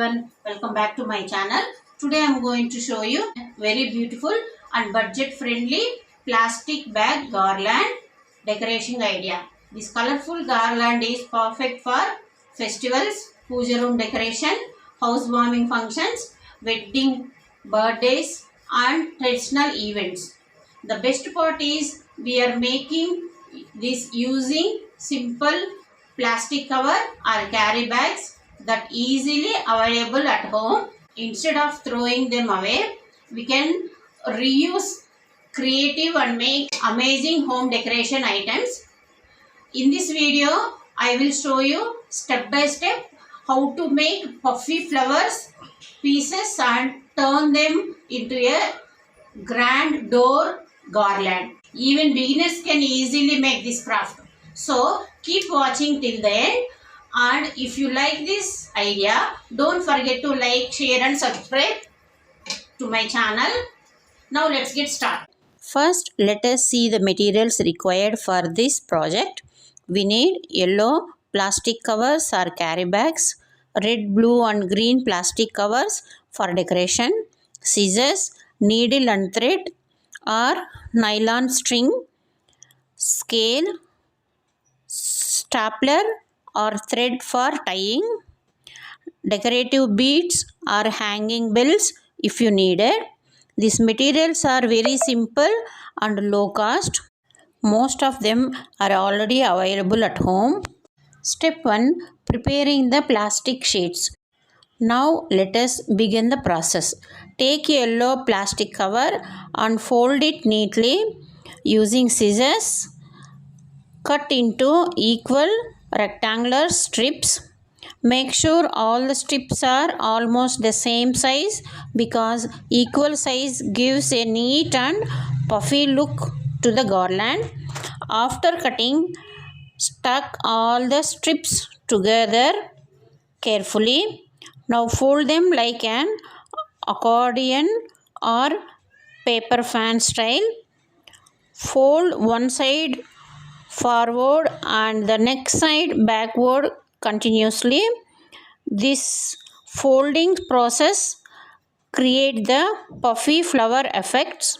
everyone, welcome back to my channel. Today I am going to show you very beautiful and budget friendly plastic bag garland decoration idea. This colorful garland is perfect for festivals, puja room decoration, housewarming functions, wedding, birthdays and traditional events. The best part is we are making this using simple plastic cover or carry bags that easily available at home. Instead of throwing them away, we can reuse creative and make amazing home decoration items. In this video, I will show you step by step how to make puffy flowers pieces and turn them into a grand door garland. Even beginners can easily make this craft. So keep watching till the end, and if you like this idea, don't forget to like, share and subscribe to my channel. Now let's get started. First, let us see the materials required for this project. We need yellow plastic covers or carry bags, red, blue and green plastic covers for decoration, scissors, needle and thread or nylon string, scale, stapler or thread for tying, decorative beads or hanging bells if you need it. These materials are very simple and low cost. Most of them are already available at home. Step 1. Preparing the plastic sheets. Now let us begin the process. Take a yellow plastic cover and fold it neatly using scissors. Cut into equal rectangular strips. Make sure all the strips are almost the same size because equal size gives a neat and puffy look to the garland. After cutting, stuck all the strips together carefully. Now fold them like an accordion or paper fan style. Fold one side forward and the next side backward continuously. This folding process creates the puffy flower effects.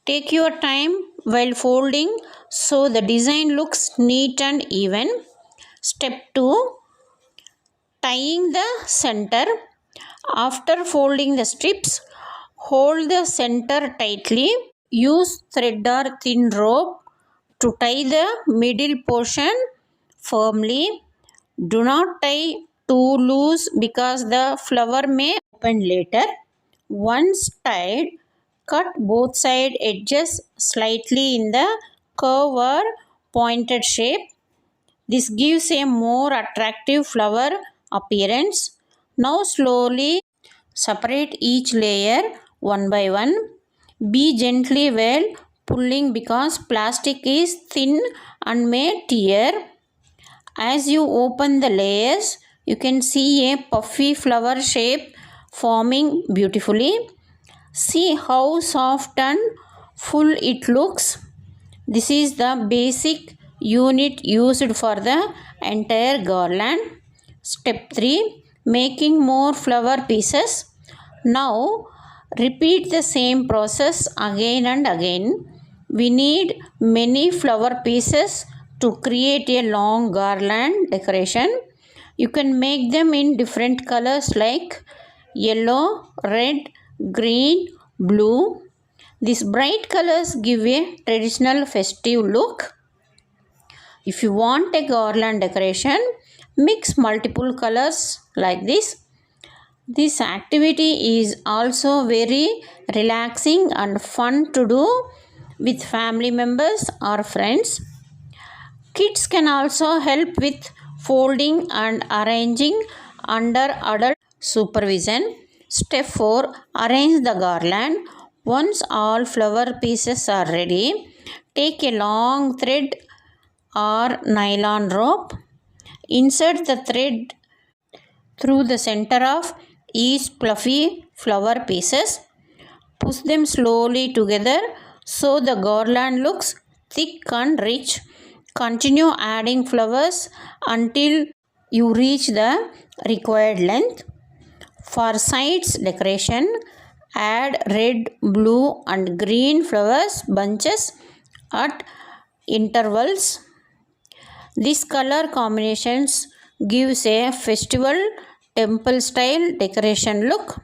Take your time while folding so the design looks neat and even. Step 2. Tying the center. After folding the strips, hold the center tightly. Use thread or thin rope to tie the middle portion firmly. Do not tie too loose because the flower may open later. Once tied, cut both side edges slightly in the curve or pointed shape. This gives a more attractive flower appearance. Now slowly separate each layer one by one. Be gently while pulling because plastic is thin and may tear. As you open the layers, you can see a puffy flower shape forming beautifully. See how soft and full it looks. This is the basic unit used for the entire garland. Step 3. Making more flower pieces. Now repeat the same process again and again. We need many flower pieces to create a long garland decoration. You can make them in different colors like yellow, red, green, blue. These bright colors give a traditional festive look. If you want a garland decoration, mix multiple colors like this. This activity is also very relaxing and fun to do with family members or friends. Kids can also help with folding and arranging under adult supervision. Step 4. Arrange the garland. Once all flower pieces are ready, take a long thread or nylon rope. Insert the thread through the center of each fluffy flower pieces. Push them slowly together so the garland looks thick and rich. Continue adding flowers until you reach the required length. For sides decoration, add red, blue and green flowers bunches at intervals. These color combinations gives a festival temple style decoration look.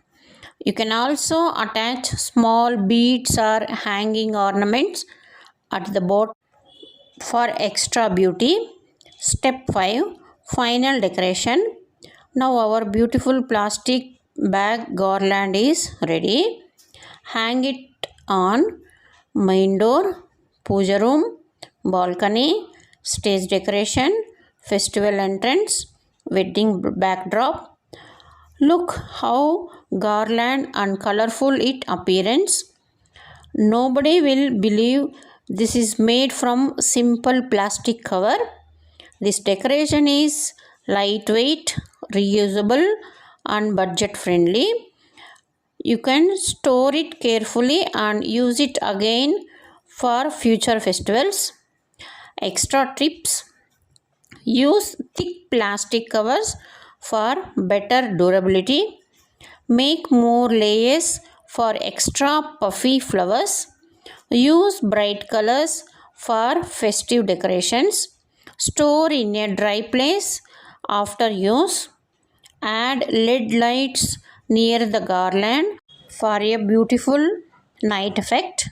You can also attach small beads or hanging ornaments at the bottom for extra beauty. Step 5, final decoration. Now our beautiful plastic bag garland is ready. Hang it on main door, puja room, balcony, stage decoration, festival entrance, wedding backdrop. Look how garland and colorful it appearance. Nobody will believe this is made from simple plastic cover. This decoration is lightweight, reusable and budget friendly. You can store it carefully and use it again for future festivals. Extra tips: use thick plastic covers for better durability. Make more layers for extra puffy flowers. Use bright colors for festive decorations. Store in a dry place after use. Add LED lights near the garland for a beautiful night effect.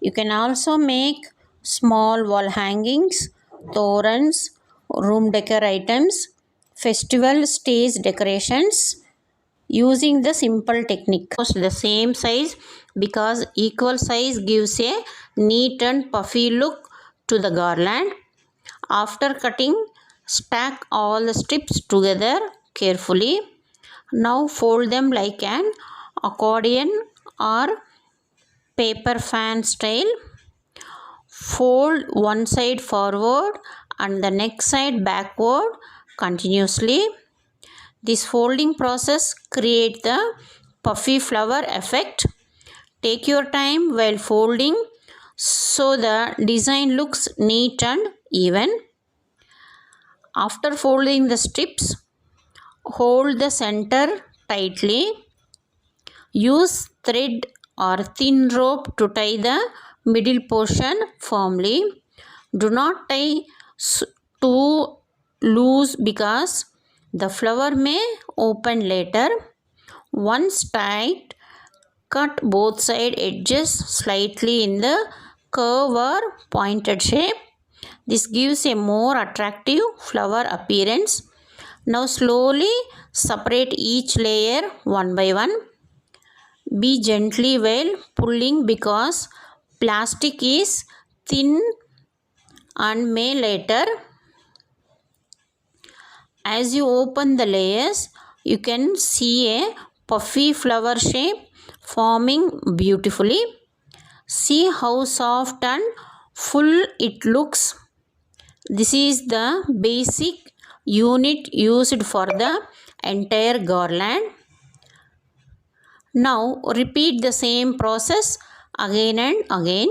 You can also make small wall hangings, torans, room decor items, festival stage decorations using the simple technique. The same size because equal size gives a neat and puffy look to the garland. After cutting, stack all the strips together carefully. Now fold them like an accordion or paper fan style. Fold one side forward and the next side backward continuously. This folding process creates the puffy flower effect. Take your time while folding so the design looks neat and even. After folding the strips, hold the center tightly. Use thread or thin rope to tie the middle portion firmly. Do not tie too loose because the flower may open later. Once tied, cut both side edges slightly in the curve or pointed shape. This gives a more attractive flower appearance. Now slowly separate each layer one by one. Be gently while pulling because plastic is thin and may later. As you open the layers, you can see a puffy flower shape forming beautifully. See how soft and full it looks. This is the basic unit used for the entire garland. Now repeat the same process again and again.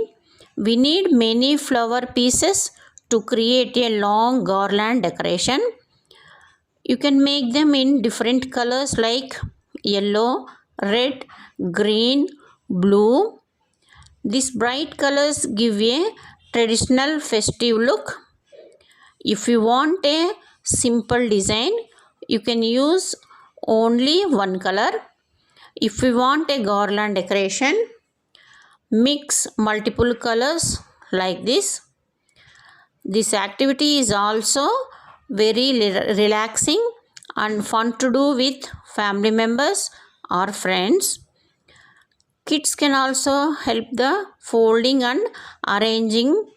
We need many flower pieces to create a long garland decoration. You can make them in different colors like yellow, red, green, blue. These bright colors give a traditional festive look. If you want a simple design, you can use only one color. If you want a garland decoration, mix multiple colors like this. This activity is also very relaxing and fun to do with family members or friends. Kids can also help the folding and arranging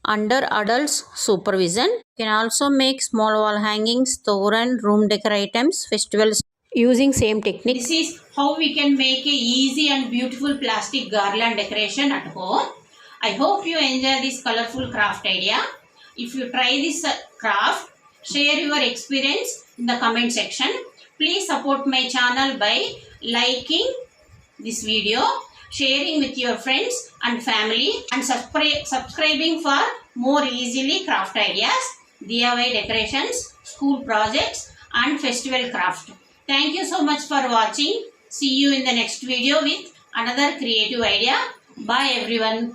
under adults' supervision. You can also make small wall hangings, Toran, room decor items, festivals using same technique. This is how we can make a easy and beautiful plastic garland decoration at home. I hope you enjoy this colorful craft idea. If you try this craft, share your experience in the comment section. Please support my channel by liking this video, sharing with your friends and family, and subscribing for more easily craft ideas, DIY decorations, school projects and festival craft. Thank you so much for watching. See you in the next video with another creative idea. Bye everyone.